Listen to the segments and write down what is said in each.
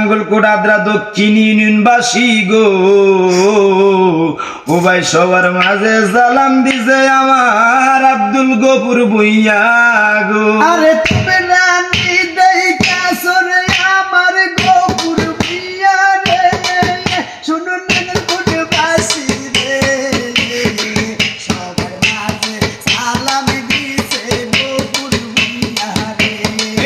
নাঙ্গলকোট আদ্রা দক্ষিণ ইউনিয়নবাসী গো, ও ভাই সবার মাঝে সালাম দিছে আমার আব্দুল গফুর ভুইয়া গো। আরে তুমি রানী দেখা সরে আমার গফুর ভুইয়া রে, শুনুন নাঙ্গলকোট বাসী রে, সবার মাঝে সালাম দিছে গফুর ভুইয়া রে।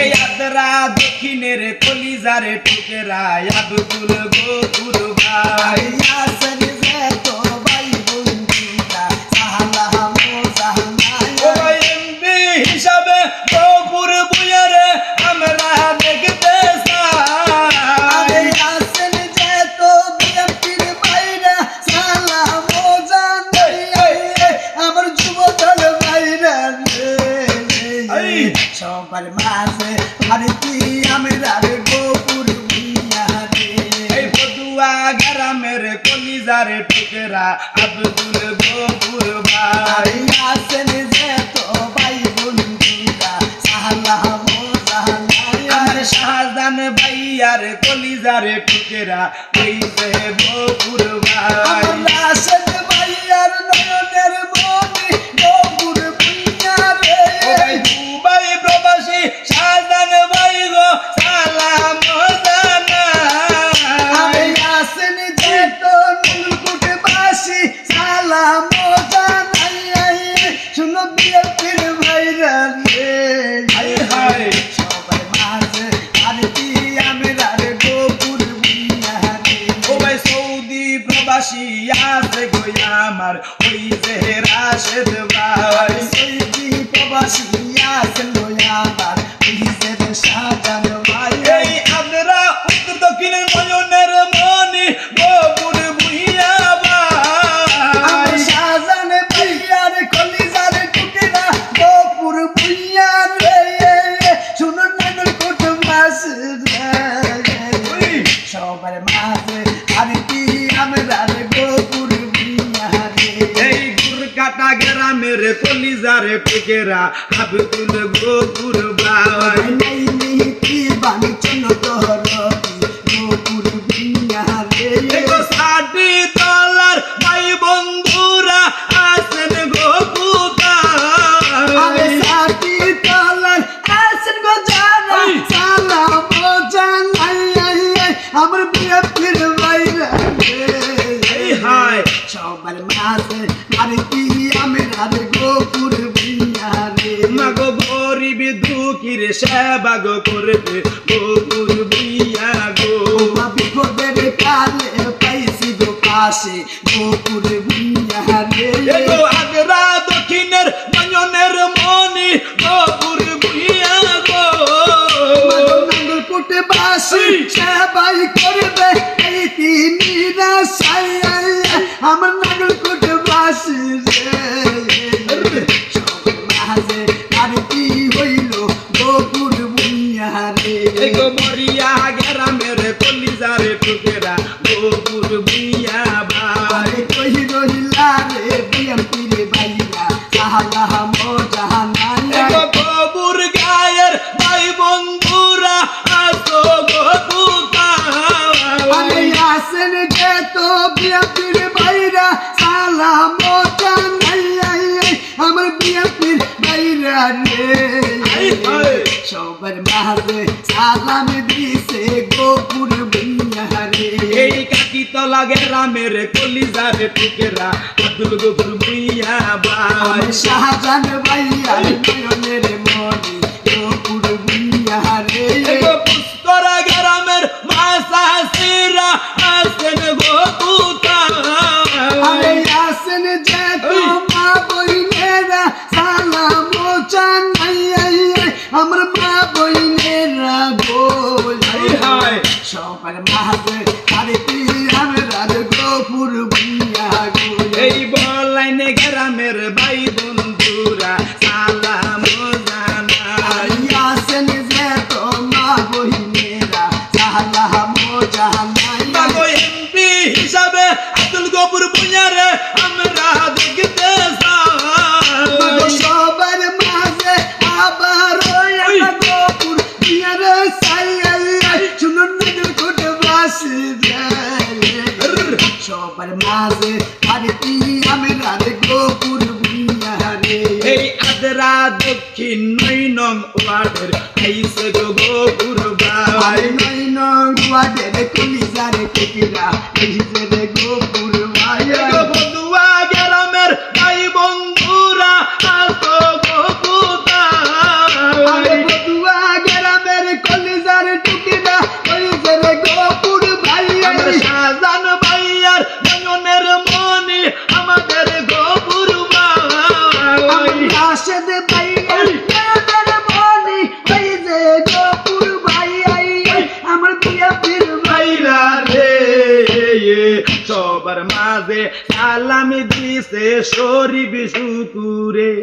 এই আদ্রা দক্ষিণের কলিজারে টুকেরা আব্দুল গফুর ভাই। আসেন যে তো ভাই বন্ধুরা সালাম জানাই, ও ভাই এমপি হিসাবে গফুর ভুইয়া রে আমরা দেখতে চাই। আসেন যে তো বিএনপির ভাইরা সালাম জানাই, আমার যুবদল ভাইরা রে, সবার মাঝে ভারতী আমরা রে গফুর ভুইয়া রে। এই বদুয়া গ্রামের কলিজারে টুকেরা আব্দুল গফুর ভাই। আসেন যে তো ভাই বন্ধুরা সালাম জানাই, আমার শাহজান ভাইয়ার কলিজারে টুকেরা হইছে গফুর ভাই। আমার রাশেদ ভাইয়ার নয়নের মনি গফুর ভুইয়া রে। ও ভাই দুবাই প্রবাসী শাহজান ভাই গো সালাম জানাই। আসেন যে তো নাঙ্গলকোট বাসী সালাম জানাই, শুনো বিএনপির ভাইরা রে, হায় হায় সবার মাঝে ভারতী আমরা রে গফুর ভুইয়া রে। ও ভাই সৌদি প্রবাসী আছে গো আমার হইছে রাশেদ ভাই। সৈদি প্রবাসী আছেন আমার নিজের শাহজান ভাই। এই আমরা উত্তর দক্ষিণের নয়নের মনি গফুর ভুইয়া আমার ভাই। শাহজান ভাইয়ার কলিজার টুকরা গফুর ভুইয়া রে, শুনুন নাঙ্গলকোট বাসী রে, সবার মাঝে ভারতী আমরা রে গফুর ভুইয়া রে। এই গুরকাটা গ্রামের কলিজারে টুকেরা আব্দুল গফুর ভাই। নীতি বাণী চন্ন তহরতি গফুর ভুইয়া রে। এগো সাটি তলার ভাই বন্ধুরা আছেন গফুতা। আরে সাথী তলার আসেন গো যারা সালাম জানাই, আমার বিএনপির ভাইরা এই হায় সবার মাঝে ভারতী আমরা রে গফুর ভুইয়া রে। মাগো গরিব দুঃখীর সেবা গো করতে গফুর ভুইয়া গো। বিপদের কালে পাইছি গো পাশে গফুর ভুইয়া রে। এগো আগ্রা দক্ষিণের নয়নের মনি গফুর ভুইয়া গো। নাঙ্গলকোট বাসী সবাই করবে এই তিনিরা সাই, আমার নাঙ্গলকোট বাসী রে, সবার মাঝে ভারতী হইল গফুর ভুইয়া রে। এগো মরিয়া গ্রামের কলিজারে টুকেরা গফুর ভুইয়া ভাই। আরে কই রহিলা রে বিএনপির ভাইরা সালাম জানাই, এগো গফুর গায়ের ভাই বন্ধুরা আসো গফুতা। আরে আসেন যে তো বিএনপির ভাইরা সালাম জানাই, আমার বিএনপির ভাইরা রে, হায় হায় সবার মাঝে সালাম দিছে গফুর ভুইয়া রে। এই কাকিতলা গ্রামের কলিজারে টুকেরা আব্দুল গফুর ভুইয়া ভাই। আমার শাহজান ভাইয়ার নয়নের মনি গফুর ভুইয়া রে। এগো পুষ্করা গ্রামের মাসাসিরা আছেন গফুতা। আরে আসেন যে তো মা বইনেরা সালাম জানাই, আমার মা বইনেরা গো, হায় হায় সবার মাঝে ভারতী আমরা রে গফুর ভুইয়া গো। এই বলাইনে গ্রামের ভাই বন্ধুরা সালাম জানাই। আসেন যে তো মা বইনেরা সালাম জানাই, মাগো এমপি হিসাবে আব্দুল গফুর ভুইয়া রে আমরা দেখতে চাই। সবার মাঝে আবার গফুর ভুইয়া রে সাই, শুনুন নাঙ্গলকোট সবার মাঝে পারিতি আমরা রে গোপুর ভুইয়া রে এই আদরা দক্ষিণ 9 নং ওয়ার্ডের আইছে গো গোপুর ভাই নয় নং ওয়ার্ডের কলিজার টেকিরা এসেছে রে গোপুর ভাই গো বন্ধুয়া গ্রামের ভাই বন্ধুরা আসো গোপুতা আরে বদুয়া গ্রামের কলিজার টুকিরা এসেছে রে গোপুর ভাই আমার শাহজান ভাইয়ার নয়নের মনি আমাদের গোপুর ভাই রাশেদ ভাই গ্রামের বনি এই যে গোপুর ভাই আমার বিয়া পীর ভাই ভাইরা রে সবার মাঝে সালামি দিছে শরীফ শুকুরে